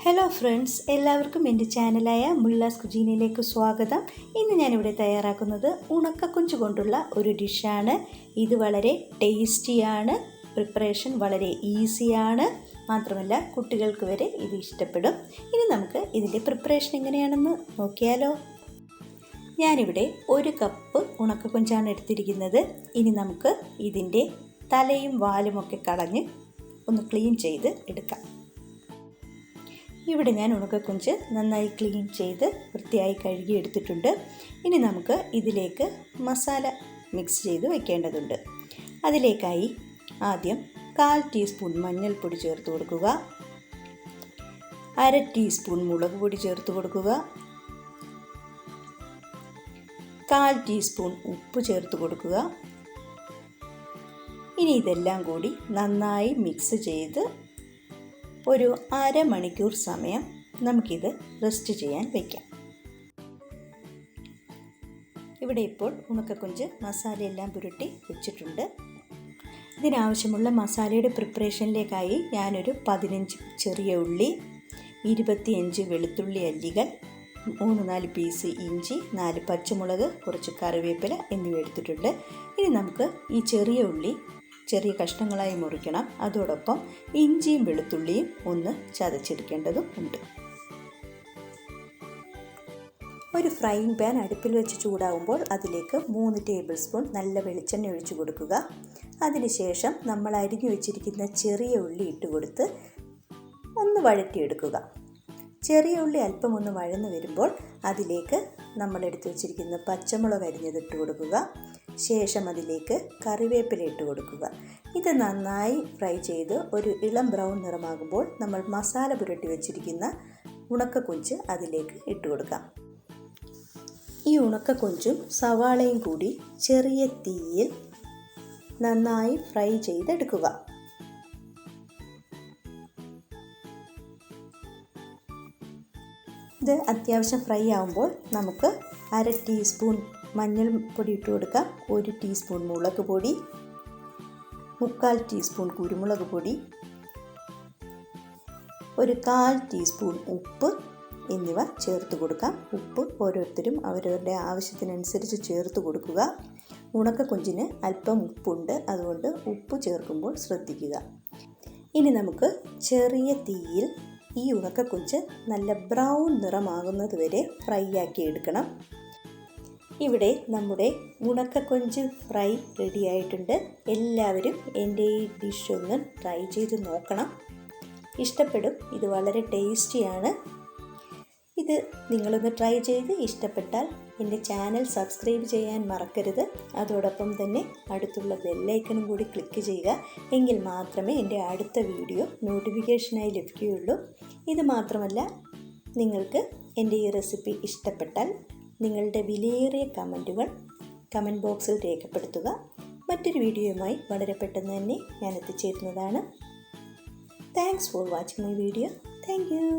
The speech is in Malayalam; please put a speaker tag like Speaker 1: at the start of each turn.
Speaker 1: ഹലോ ഫ്രണ്ട്സ്, എല്ലാവർക്കും എൻ്റെ ചാനലായ മുല്ലാസ് കുജീനയിലേക്ക് സ്വാഗതം. ഇന്ന് ഞാനിവിടെ തയ്യാറാക്കുന്നത് ഉണക്കക്കൊഞ്ച് കൊണ്ടുള്ള ഒരു ഡിഷാണ്. ഇത് വളരെ ടേസ്റ്റിയാണ്, പ്രിപ്പറേഷൻ വളരെ ഈസിയാണ്, മാത്രമല്ല കുട്ടികൾക്ക് വരെ ഇത് ഇഷ്ടപ്പെടും. ഇനി നമുക്ക് ഇതിൻ്റെ പ്രിപ്പറേഷൻ എങ്ങനെയാണെന്ന് നോക്കിയാലോ. ഞാനിവിടെ 1 കപ്പ് ഉണക്കക്കൊഞ്ചാണ് എടുത്തിരിക്കുന്നത്. ഇനി നമുക്ക് ഇതിൻ്റെ തലയും വാലുമൊക്കെ കളഞ്ഞ് ഒന്ന് ക്ലീൻ ചെയ്ത് എടുക്കാം. ഇവിടെ ഞാൻ ഉണക്കക്കൊഞ്ച് നന്നായി ക്ലീൻ ചെയ്ത് വൃത്തിയായി കഴുകി എടുത്തിട്ടുണ്ട്. ഇനി നമുക്ക് ഇതിലേക്ക് മസാല മിക്സ് ചെയ്ത് വയ്ക്കേണ്ടതുണ്ട്. അതിലേക്കായി ആദ്യം 1/4 ടീസ്പൂൺ മഞ്ഞൾപ്പൊടി ചേർത്ത് കൊടുക്കുക, 1/2 ടീസ്പൂൺ മുളക് പൊടി ചേർത്ത് കൊടുക്കുക, 1/4 ടീസ്പൂൺ ഉപ്പ് ചേർത്ത് കൊടുക്കുക. ഇനി ഇതെല്ലാം കൂടി നന്നായി മിക്സ് ചെയ്ത് ഒരു അരമണിക്കൂർ സമയം നമുക്കിത് റെസ്റ്റ് ചെയ്യാൻ വയ്ക്കാം. ഇവിടെ ഇപ്പോൾ ഉണക്കക്കൊഞ്ച് മസാലയെല്ലാം പുരട്ടി വെച്ചിട്ടുണ്ട്. ഇതിനാവശ്യമുള്ള മസാലയുടെ പ്രിപ്പറേഷനിലേക്കായി ഞാനൊരു 15 ചെറിയ ഉള്ളി, 25 വെളുത്തുള്ളി അല്ലികൾ, 3-4 പീസ് ഇഞ്ചി, 4 പച്ചമുളക്, കുറച്ച് കറിവേപ്പില എന്നിവ എടുത്തിട്ടുണ്ട്. ഇനി നമുക്ക് ഈ ചെറിയ ഉള്ളി ചെറിയ കഷ്ണങ്ങളായി മുറിക്കണം. അതോടൊപ്പം ഇഞ്ചിയും വെളുത്തുള്ളിയും ഒന്ന് ചതച്ചെടുക്കേണ്ടതും ഉണ്ട്. ഒരു ഫ്രൈയിങ് പാൻ അടുപ്പിൽ വെച്ച് ചൂടാകുമ്പോൾ അതിലേക്ക് 3 ടേബിൾ സ്പൂൺ നല്ല വെളിച്ചെണ്ണ ഒഴിച്ചു കൊടുക്കുക. അതിനുശേഷം നമ്മൾ അരിഞ്ഞു വെച്ചിരിക്കുന്ന ചെറിയ ഉള്ളി ഇട്ട് കൊടുത്ത് ഒന്ന് വഴറ്റിയെടുക്കുക. ചെറിയ ഉള്ളി അല്പം ഒന്ന് വഴന്നു വരുമ്പോൾ അതിലേക്ക് നമ്മൾ എടുത്തു വെച്ചിരിക്കുന്ന പച്ചമുളക് അരിഞ്ഞതിട്ട് കൊടുക്കുക. ശേഷം അതിലേക്ക് കറിവേപ്പില ഇട്ട് കൊടുക്കുക. ഇത് നന്നായി ഫ്രൈ ചെയ്ത് ഒരു ഇളം ബ്രൗൺ നിറമാകുമ്പോൾ നമ്മൾ മസാല പുരട്ടി വെച്ചിരിക്കുന്ന ഉണക്കക്കൊഞ്ച് അതിലേക്ക് ഇട്ട് കൊടുക്കാം. ഈ ഉണക്കക്കൊഞ്ചും സവാളയും കൂടി ചെറിയ തീയിൽ നന്നായി ഫ്രൈ ചെയ്തെടുക്കുക. ഇത് അത്യാവശ്യം ഫ്രൈ ആകുമ്പോൾ നമുക്ക് 1/2 ടീസ്പൂൺ മഞ്ഞൾപ്പൊടി ഇട്ട് കൊടുക്കാം, 1 ടീസ്പൂൺ മുളക് പൊടി, 3/4 ടീസ്പൂൺ കുരുമുളക് പൊടി, ഒരു 1/4 ടീസ്പൂൺ ഉപ്പ് എന്നിവ ചേർത്ത് കൊടുക്കാം. ഉപ്പ് ഓരോരുത്തരും അവരവരുടെ ആവശ്യത്തിനനുസരിച്ച് ചേർത്ത് കൊടുക്കുക. ഉണക്കക്കൊഞ്ചിന് അല്പം ഉപ്പുണ്ട്, അതുകൊണ്ട് ഉപ്പ് ചേർക്കുമ്പോൾ ശ്രദ്ധിക്കുക. ഇനി നമുക്ക് ചെറിയ തീയിൽ ഈ ഉണക്കക്കൊഞ്ച് നല്ല ബ്രൗൺ നിറമാകുന്നത് വരെ ഫ്രൈ ആക്കി എടുക്കണം. ഇവിടെ നമ്മുടെ ഉണക്കക്കൊഞ്ച് ഫ്രൈ റെഡി ആയിട്ടുണ്ട്. എല്ലാവരും എൻ്റെ ഈ ഡിഷ് ഒന്ന് ട്രൈ ചെയ്ത് നോക്കണം, ഇഷ്ടപ്പെടും. ഇത് വളരെ ടേസ്റ്റിയാണ്. ഇത് നിങ്ങളൊന്ന് ട്രൈ ചെയ്ത് ഇഷ്ടപ്പെട്ടാൽ എൻ്റെ ചാനൽ സബ്സ്ക്രൈബ് ചെയ്യാൻ മറക്കരുത്. അതോടൊപ്പം തന്നെ അടുത്തുള്ള ബെല്ലൈക്കണും കൂടി ക്ലിക്ക് ചെയ്യുക. എങ്കിൽ മാത്രമേ എൻ്റെ അടുത്ത വീഡിയോ നോട്ടിഫിക്കേഷനായി ലഭിക്കുകയുള്ളൂ. ഇത് മാത്രമല്ല, നിങ്ങൾക്ക് എൻ്റെ ഈ റെസിപ്പി ഇഷ്ടപ്പെട്ടാൽ നിങ്ങളുടെ വിലയേറിയ കമൻറ്റുകൾ കമൻറ്റ് ബോക്സിൽ രേഖപ്പെടുത്തുക. മറ്റൊരു വീഡിയോയുമായി വളരെ പെട്ടെന്ന് തന്നെ ഞാൻ എത്തിച്ചേരുന്നതാണ്. Thanks for watching my video. Thank U.